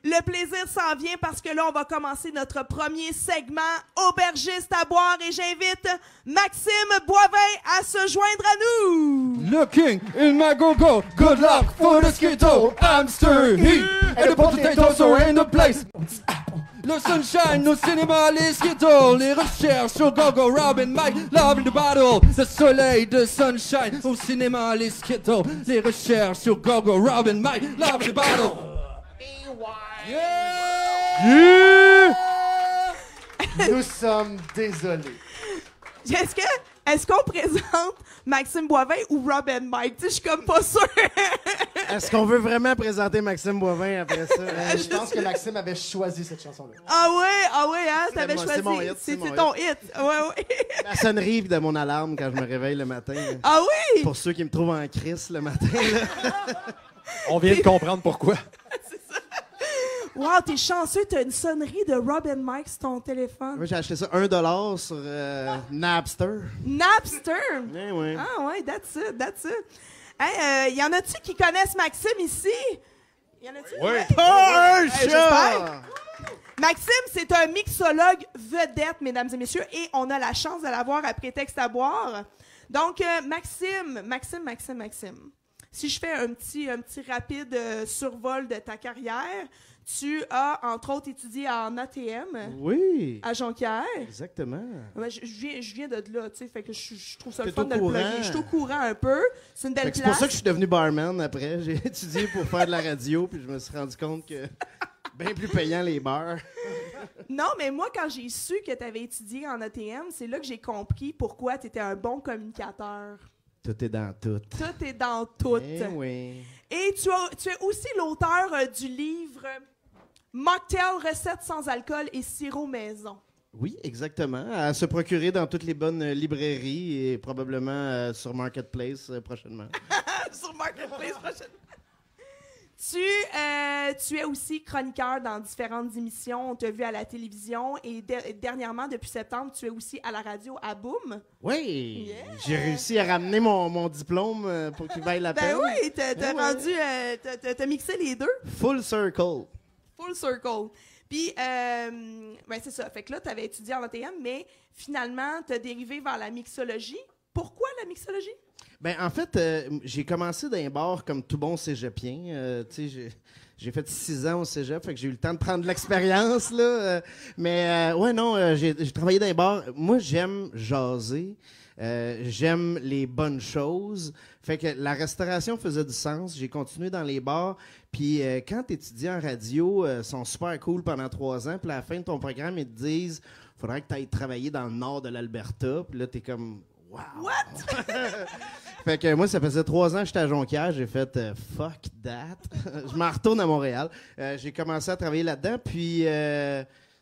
Le plaisir s'en vient parce que là, on va commencer notre premier segment aubergiste à boire et j'invite Maxime Boivin à se joindre à nous. Looking in my go-go, good luck for the Skittle, hamster heat, and the potatoes are in the place. Le sunshine au cinéma, les Skittles, les recherches au go-go, Robin, Mike, love in the battle. Le soleil de sunshine au cinéma, les Skittles, les recherches au go-go, Robin, Mike, love in the battle. Yeah! Nous sommes désolés. Est-ce qu'on présente Maxime Boivin ou Robin Mike? Tu sais, je suis comme pas sûre. Est-ce qu'on veut vraiment présenter Maxime Boivin après ça? Je pense que Maxime avait choisi cette chanson-là. Ah ouais, hein? T'avais choisi. C'est mon hit, C'était ton hit. Ouais. La sonnerie de mon alarme quand je me réveille le matin. Là. Ah oui? Pour ceux qui me trouvent en crise le matin. Là. On vient de comprendre pourquoi. Wow, t'es chanceux, t'as une sonnerie de Robin Mike sur ton téléphone. Moi, j'ai acheté ça $1 sur Napster. Napster? Eh oui. Ah ouais, that's it. Hey, y en a-tu qui connaissent Maxime ici? Y en a-tu? Oui. Pas un j'espère. chat! Maxime, c'est un mixologue vedette, mesdames et messieurs, et on a la chance de l'avoir à Prétexte à boire. Donc, Maxime, si je fais un petit rapide survol de ta carrière, tu as, entre autres, étudié en ATM Oui. à Jonquière. Exactement. Ouais, je viens de là, tu sais, fait que je trouve ça le T'es fun au de le courant. plugger. Je suis au courant un peu. C'est une belle C'est place. pour ça que je suis devenu barman après. J'ai étudié pour faire de la radio, puis je me suis rendu compte que bien plus payant les bars. Non, mais moi, quand j'ai su que tu avais étudié en ATM, c'est là que j'ai compris pourquoi tu étais un bon communicateur. Tout est dans tout. Tout est dans tout. Eh oui. Et tu es aussi l'auteur du livre Mocktail, recettes sans alcool et sirop maison. Oui, exactement. À se procurer dans toutes les bonnes librairies et probablement sur Marketplace prochainement. Sur Marketplace prochainement. Tu es aussi chroniqueur dans différentes émissions. On t'a vu à la télévision et dernièrement, depuis septembre, tu es aussi à la radio à Boom. Oui! Yeah. J'ai réussi à ramener mon diplome pour qu'il vaille la peine. Ben oui, t'as Eh rendu, t'as mixé les deux. Full circle. Full circle. Puis, ben c'est ça. Fait que là, tu avais étudié en ATM, mais finalement, tu as dérivé vers la mixologie. Pourquoi la mixologie? Ben en fait, j'ai commencé dans un bar comme tout bon cégepien. Tu sais, j'ai fait 6 ans au cégep, fait que j'ai eu le temps de prendre de l'expérience, là. Ouais, non, j'ai travaillé dans un bar. Moi, j'aime jaser. J'aime les bonnes choses. Fait que la restauration faisait du sens. J'ai continué dans les bars. Puis quand tu étudies en radio, ils sont super cool pendant 3 ans. Puis à la fin de ton programme, ils te disent faudrait que tu ailles travailler dans le nord de l'Alberta. Puis là, tu es comme wow! What? Fait que moi, ça faisait 3 ans que j'étais à Jonquière. J'ai fait fuck that. Je m'en retourne à Montréal. J'ai commencé à travailler là-dedans. Puis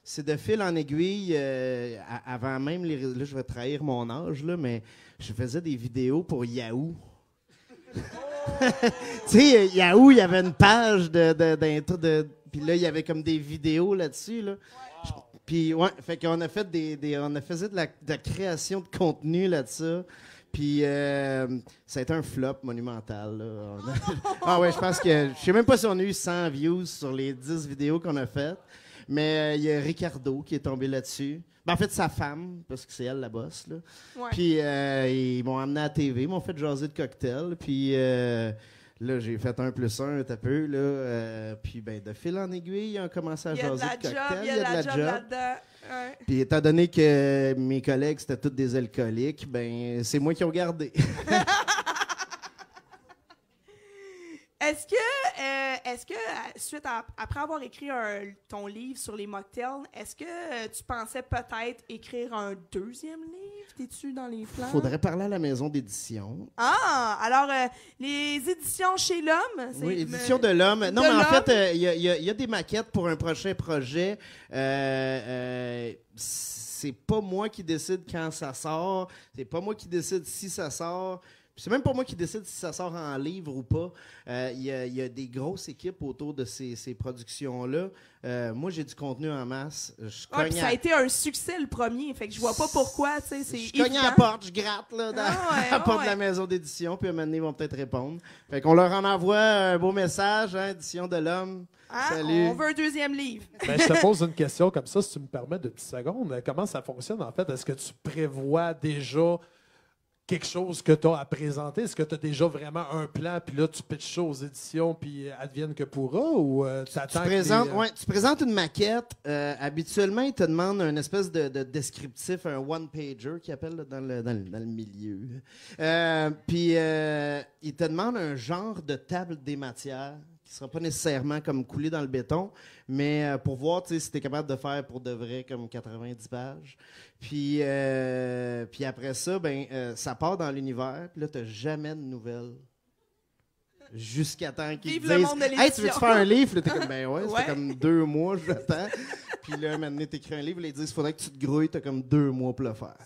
c'est de fil en aiguille. Avant même les. Là, je vais trahir mon âge, là, mais je faisais des vidéos pour Yahoo. Tu sais, Yahoo, il y avait une page d'intro de. Puis là, il y avait comme des vidéos là-dessus, là. Puis ouais, fait qu'on a fait on faisait de la création de contenu là-dessus. Puis ça a été un flop monumental. Là. Ah ouais, je pense que je sais même pas si on a eu 100 views sur les 10 vidéos qu'on a faites. Mais il y a Ricardo qui est tombé là-dessus. Ben, en fait, sa femme, parce que c'est elle la boss. Là. Ouais. Puis ils m'ont amené à la TV, ils m'ont fait jaser de cocktail. Puis là, j'ai fait 1+1, t'as peu. Là, puis ben, de fil en aiguille, ils ont commencé à jaser de cocktail. Il y a de la job là-dedans. Ouais. Puis étant donné que mes collègues, c'était tous des alcooliques, ben c'est moi qui ont gardé. Est-ce que suite après avoir écrit ton livre sur les mocktails, est-ce que tu pensais peut-être écrire un 2e livre? T'es-tu dans les plans? Faudrait parler à la maison d'édition. Ah! Alors, les éditions chez l'Homme? Oui, édition de l'Homme. Non, mais en fait, il y a des maquettes pour un prochain projet. C'est pas moi qui décide quand ça sort. C'est pas moi qui décide si ça sort. Puis c'est même pas moi qui décide si ça sort en livre ou pas. Il y a des grosses équipes autour de ces productions-là. Moi, j'ai du contenu en masse. Puis ça a été un succès le premier, fait que je vois pas pourquoi, tu sais, c'est Je cogne à la porte, je gratte là, dans la porte de la maison d'édition, puis à un moment donné, ils vont peut-être répondre. Fait qu'on leur en envoie un beau message, hein, Édition de l'Homme. Salut. On veut un deuxième livre. Ben, je te pose une question comme ça, si tu me permets de 10 secondes. Comment ça fonctionne, en fait? Est-ce que tu prévois déjà quelque chose que tu as à présenter? Est-ce que tu as déjà vraiment un plan, puis là, tu pitches ça aux éditions, puis advienne que pourra, ou t'attends tu présentes une maquette. Habituellement, ils te demandent un espèce de descriptif, un one-pager qu'ils appellent là, dans le milieu. Puis, ils te demandent un genre de table des matières qui ne sera pas nécessairement comme coulé dans le béton, mais pour voir si tu es capable de faire pour de vrai comme 90 pages. Puis après ça, ça part dans l'univers, puis là, tu n'as jamais de nouvelles. Jusqu'à temps qu'ils te disent « Hey, tu veux-tu faire un livre? » Là, t'es comme « Ben ouais, ça fait comme 2 mois, j'attends. » Puis là, maintenant, t'écris un livre, ils disent « Faudrait que tu te grouilles, t'as comme 2 mois pour le faire. »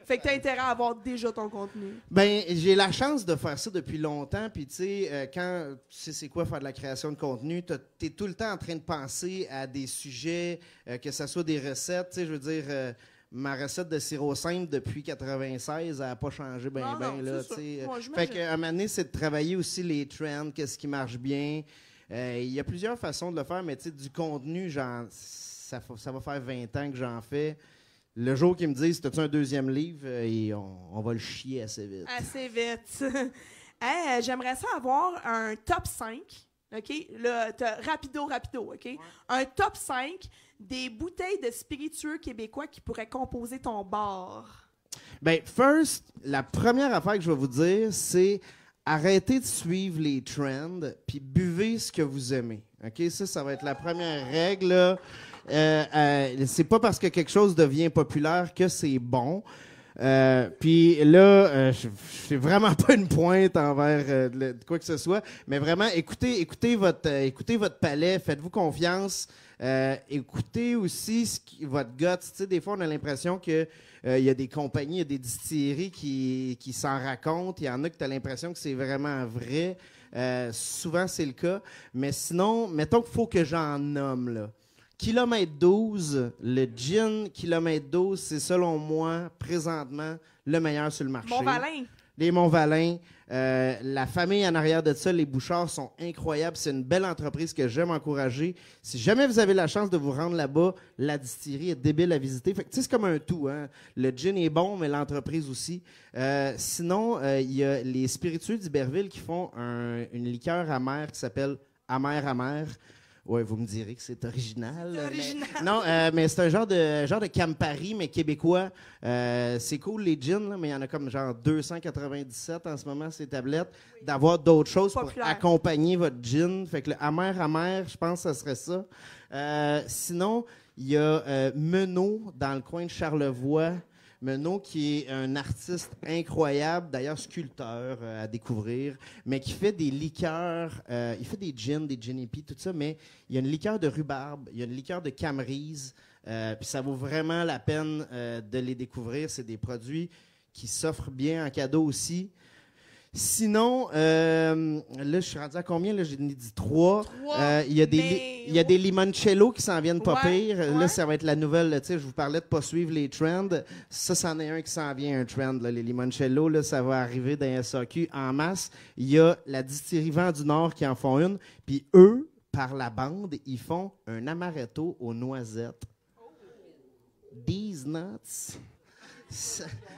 Fait que t'as intérêt à avoir déjà ton contenu. Ben, j'ai la chance de faire ça depuis longtemps. Puis, tu sais, quand tu sais c'est quoi faire de la création de contenu, t'es tout le temps en train de penser à des sujets, que ce soit des recettes. Tu sais, je veux dire, ma recette de sirop simple depuis 96, elle n'a pas changé bien. Fait qu'à un moment donné, c'est de travailler aussi les trends, qu'est-ce qui marche bien. Il y a plusieurs façons de le faire, mais tu sais, du contenu, ça va faire 20 ans que j'en fais. Le jour qu'ils me disent, t'as-tu un deuxième livre, et on va le chier assez vite. Assez vite. Hey, j'aimerais ça avoir un top 5, OK? Là, rapido, OK? Ouais. Un top 5 des bouteilles de spiritueux québécois qui pourraient composer ton bar. Ben, first, la première affaire que je vais vous dire, c'est arrêtez de suivre les trends, puis buvez ce que vous aimez. OK? Ça va être la première règle, là. C'est pas parce que quelque chose devient populaire que c'est bon. Puis là, je fais vraiment pas une pointe envers quoi que ce soit, mais vraiment écoutez votre palais, faites-vous confiance. Écoutez aussi votre gut. Tu sais, des fois, on a l'impression que il y a des compagnies, il y a des distilleries qui s'en racontent. Il y en a que tu as l'impression que c'est vraiment vrai. Souvent, c'est le cas. Mais sinon, mettons qu'il faut que j'en nomme, là. Kilomètre 12, le gin Kilomètre 12, c'est selon moi, présentement, le meilleur sur le marché. Montvalin. Les Montvalin. La famille en arrière de ça, les Bouchards, sont incroyables. C'est une belle entreprise que j'aime encourager. Si jamais vous avez la chance de vous rendre là-bas, la distillerie est débile à visiter. Fait que, c'est comme un tout. Hein? Le gin est bon, mais l'entreprise aussi. Sinon, il y a les spiritueux d'Iberville qui font une liqueur amère qui s'appelle Amer. Oui, vous me direz que c'est original. C'est original. Non, mais c'est un genre de Campari, mais québécois. C'est cool, les gins, là, mais il y en a comme genre 297 en ce moment, ces tablettes. Oui. D'avoir d'autres choses populaire pour accompagner votre gin. Fait que le amer, je pense que ce serait ça. Sinon, il y a Menot, dans le coin de Charlevoix. Menot, qui est un artiste incroyable, d'ailleurs sculpteur à découvrir, mais qui fait des liqueurs, il fait des gins, des gin-épis, tout ça, mais il y a une liqueur de rhubarbe, il y a une liqueur de camerise, puis ça vaut vraiment la peine de les découvrir. C'est des produits qui s'offrent bien en cadeau aussi. Sinon, là, je suis rendu à combien? Là, j'ai dit 3. Il y a des limoncello qui s'en viennent pas pire. Ouais. Là, ça va être la nouvelle. Je vous parlais de pas suivre les trends. Ça, c'en est un qui s'en vient, un trend. Là, les limoncello, là, ça va arriver dans les SAQ en masse. Il y a la distillerie Vent du Nord qui en font une. Puis eux, par la bande, ils font un amaretto aux noisettes. These nuts...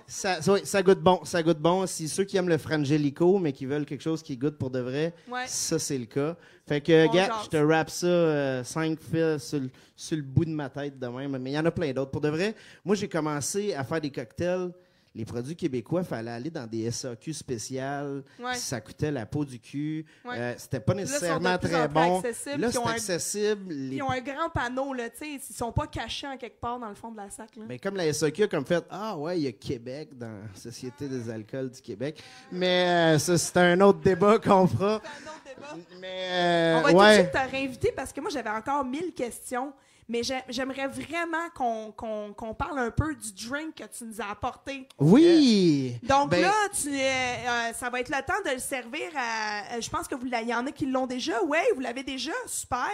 Ça goûte bon. Ça goûte bon. Si ceux qui aiment le frangelico, mais qui veulent quelque chose qui goûte pour de vrai, ça, c'est le cas. Fait que, gars, je te rappe ça 5 fils sur le bout de ma tête de même. Mais il y en a plein d'autres. Pour de vrai, moi, j'ai commencé à faire des cocktails. Les produits québécois, il fallait aller dans des SAQ spéciales. Ouais. Ça coûtait la peau du cul. Ouais. C'était pas nécessairement très bon. Là, c'est accessible. Ils ont un grand panneau, là, tu sais. Ils sont pas cachés en quelque part dans le fond de la sac. Là. Mais comme la SAQ a comme fait, ah ouais, il y a Québec dans la Société des alcools du Québec. Mais ça, c'est un autre débat qu'on fera. C'est un autre débat. Mais, on va être obligé de te réinviter parce que moi, j'avais encore 1000 questions. Mais j'aimerais vraiment qu'on parle un peu du drink que tu nous as apporté. Oui! Donc Ben, là, ça va être le temps de le servir à... je pense que il y en a qui l'ont déjà. Oui, vous l'avez déjà. Super.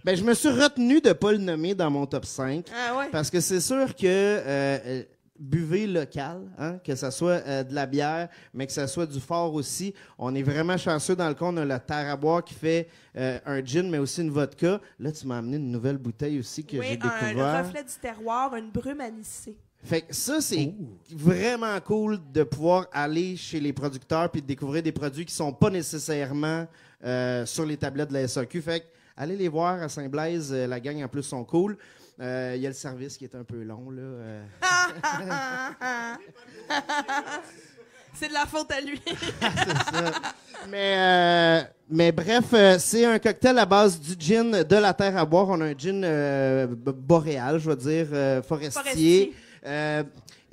Ben, je me suis retenu de pas le nommer dans mon top 5. Ah ouais. Parce que c'est sûr que buvez local, hein, que ça soit de la bière, mais que ça soit du fort aussi. On est vraiment chanceux dans le coin. On a la Terre à boire qui fait un gin, mais aussi une vodka. Là, tu m'as amené une nouvelle bouteille aussi que j'ai Le découvert. reflet du terroir, une brume anisée. Fait que ça, c'est vraiment cool de pouvoir aller chez les producteurs puis de découvrir des produits qui sont pas nécessairement sur les tablettes de la SAQ. Fait que allez les voir à Saint-Blaise. La gang, en plus, sont cool. Il y a le service qui est un peu long, là. C'est de la faute à lui. C'est ça. Mais bref, c'est un cocktail à base du gin de la terre à boire. On a un gin boréal, je veux dire, forestier.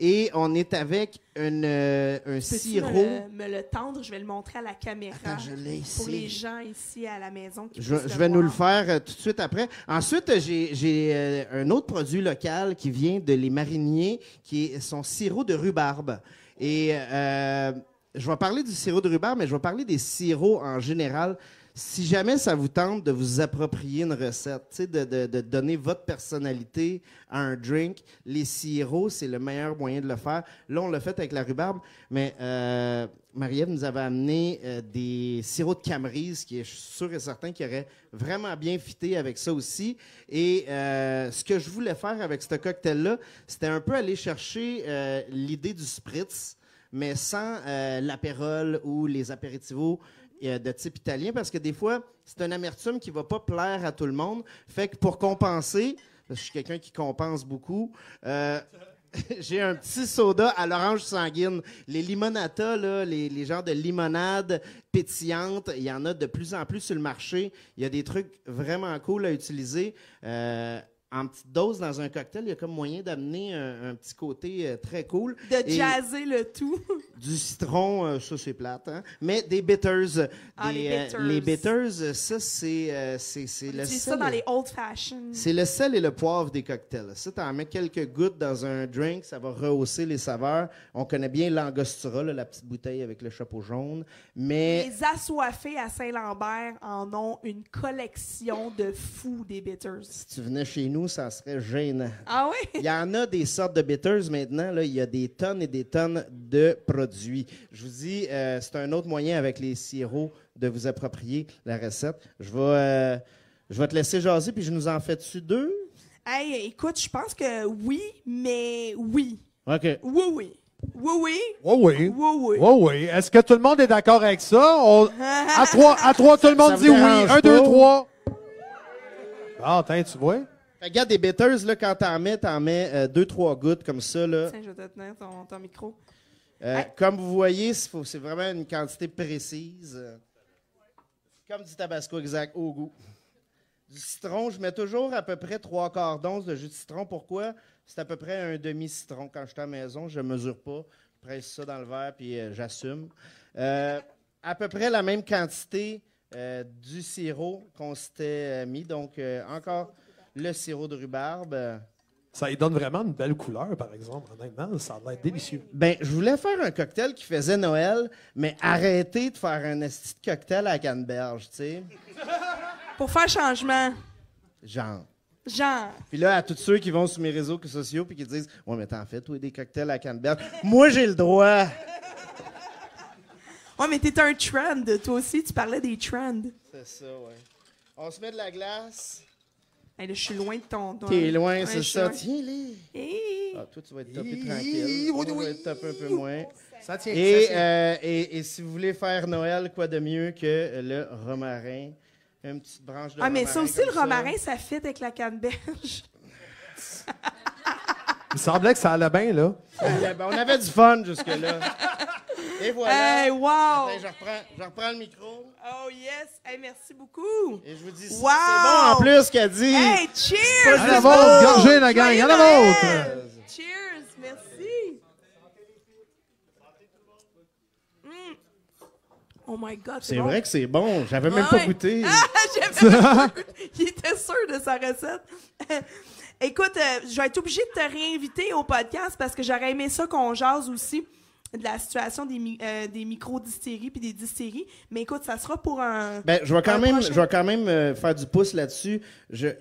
Et on est avec un sirop. Me le tendre, je vais le montrer à la caméra. Attends, je l'ai ici. Pour les gens ici à la maison qui Je puissent vais nous le voir. faire tout de suite après. Ensuite, j'ai un autre produit local qui vient de Les Mariniers, qui est son sirop de rhubarbe. Et je vais parler du sirop de rhubarbe, mais je vais parler des sirops en général. Si jamais ça vous tente de vous approprier une recette, tu sais, de donner votre personnalité à un drink, les sirops, c'est le meilleur moyen de le faire. Là, on l'a fait avec la rhubarbe, mais Marie-Ève nous avait amené des sirops de Camerise, qui est sûr et certain qu'il aurait vraiment bien fité avec ça aussi. Et ce que je voulais faire avec ce cocktail-là, c'était un peu aller chercher l'idée du spritz, mais sans l'apérole ou les apéritivos de type italien, parce que des fois, c'est une amertume qui va pas plaire à tout le monde. Fait que pour compenser, parce que je suis quelqu'un qui compense beaucoup, j'ai un petit soda à l'orange sanguine. Les limonata, là, les genres de limonade pétillante, il y en a de plus en plus sur le marché. Il y a des trucs vraiment cool à utiliser. En petite dose dans un cocktail, il y a comme moyen d'amener un petit côté très cool. De jazzer le tout. Du citron, ça c'est plate, hein? Mais des bitters. Les bitters, ça c'est le C'est sel. ça dans les old fashioned. C'est le sel et le poivre des cocktails. Ça, t'en mets quelques gouttes dans un drink, ça va rehausser les saveurs. On connaît bien l'Angostura, là, la petite bouteille avec le chapeau jaune. Mais Les assoiffés à Saint-Lambert en ont une collection de fous des bitters. si tu venais chez nous, ça serait gênant. Ah oui? Il y en a des sortes de bitters maintenant. Là, il y a des tonnes et des tonnes de produits. Je vous dis, c'est un autre moyen avec les sirops de vous approprier la recette. Je vais te laisser jaser, puis je nous en fais-tu 2? Hey, écoute, je pense que oui, mais oui. OK. Oui, oui. Oui, oui. Oui, oui. Oui, oui. Oui, oui. Est-ce que tout le monde est d'accord avec ça? À trois, tout le monde Ça vous dit oui. dérange 1, 2, pas? 3. Ah, tiens, tu vois? Regarde, des bitters, là, quand t'en mets 2-3 gouttes comme ça. Là. Tiens, je vais te tenir ton micro. Comme vous voyez, c'est vraiment une quantité précise. Comme du tabasco exact, au goût. Du citron, je mets toujours à peu près 3/4 d'once de jus de citron. Pourquoi? C'est à peu près un demi-citron. Quand je suis à la maison, je ne mesure pas. Je presse ça dans le verre, puis j'assume. À peu près la même quantité du sirop qu'on s'était mis. Donc, encore le sirop de rhubarbe. Ça lui donne vraiment une belle couleur, par exemple. Honnêtement, ça va être délicieux. Ben, je voulais faire un cocktail qui faisait Noël, mais arrêter de faire un esti de cocktail à la canneberge, tu sais. Pour faire changement. Genre. Puis là, à tous ceux qui vont sur mes réseaux sociaux puis qui disent « Ouais, mais t'en fais, toi, des cocktails à la canneberge. » Moi, j'ai le droit. Ouais, mais t'es un trend. Toi aussi, tu parlais des trends. C'est ça, ouais. On se met de la glace. Hey, là, je suis loin de ton... T'es loin, Ouais, c'est je suis ça. loin. Tiens-les. Hey. Ah, toi, tu vas être topé tranquille. Moi, je vais être topé un peu moins. Ça tient. Et si vous voulez faire Noël, quoi de mieux que le romarin? Une petite branche de Ah, mais romarin ça aussi, comme le romarin, ça fit avec la canneberge. Il semblait que ça allait bien, là. On avait du fun jusque-là. Et voilà. Hey, wow! Attends, je reprends le micro. Oh, yes! Hey, merci beaucoup! Et je vous dis, Wow! c'est bon en plus qu'elle dit. Hey, Pas cheers! À la juste vôtre, bon. gorgée, la gang. À la vôtre. Cheers! Merci! Mm. Oh my God, C'est bon. vrai que c'est bon. J'avais même Ah pas ouais. goûté. Ah, j'avais même pas goûté. Il était sûr de sa recette. Écoute, je vais être obligée de te réinviter au podcast parce que j'aurais aimé ça qu'on jase aussi de la situation des micro-distilleries puis des distilleries. Mais écoute, ça sera pour un... Ben, je vais quand même faire du pouce là-dessus. Il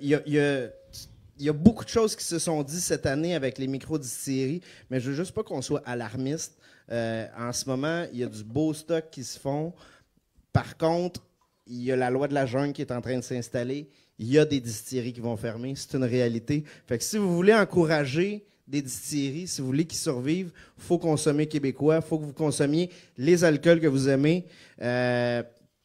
y a beaucoup de choses qui se sont dites cette année avec les micro-distilleries, mais je veux juste pas qu'on soit alarmiste. En ce moment, il y a du beau stock qui se font. Par contre, il y a la loi de la jungle qui est en train de s'installer. Il y a des distilleries qui vont fermer. C'est une réalité. Fait que si vous voulez encourager des distilleries, si vous voulez qu'ils survivent, il faut consommer québécois. Il faut que vous consommiez les alcools que vous aimez.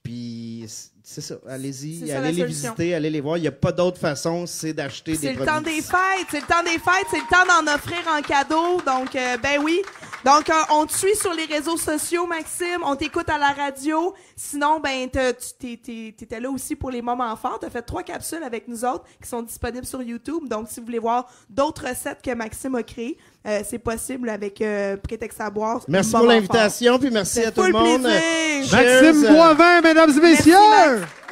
Puis c'est ça. Allez-y, allez les visiter, allez les voir. Il n'y a pas d'autre façon, c'est d'acheter des produits. C'est le temps des fêtes. C'est le temps des fêtes. C'est le temps d'en offrir en cadeau. Donc, ben oui. Donc, on te suit sur les réseaux sociaux, Maxime. On t'écoute à la radio. Sinon, ben, t'étais là aussi pour les moments forts. T'as fait 3 capsules avec nous autres qui sont disponibles sur YouTube. Donc, si vous voulez voir d'autres recettes que Maxime a créées, c'est possible avec Prétexte à boire. Merci pour l'invitation, puis merci à tout le monde. Plaisir. Maxime Boivin, mesdames et messieurs! Merci, Max.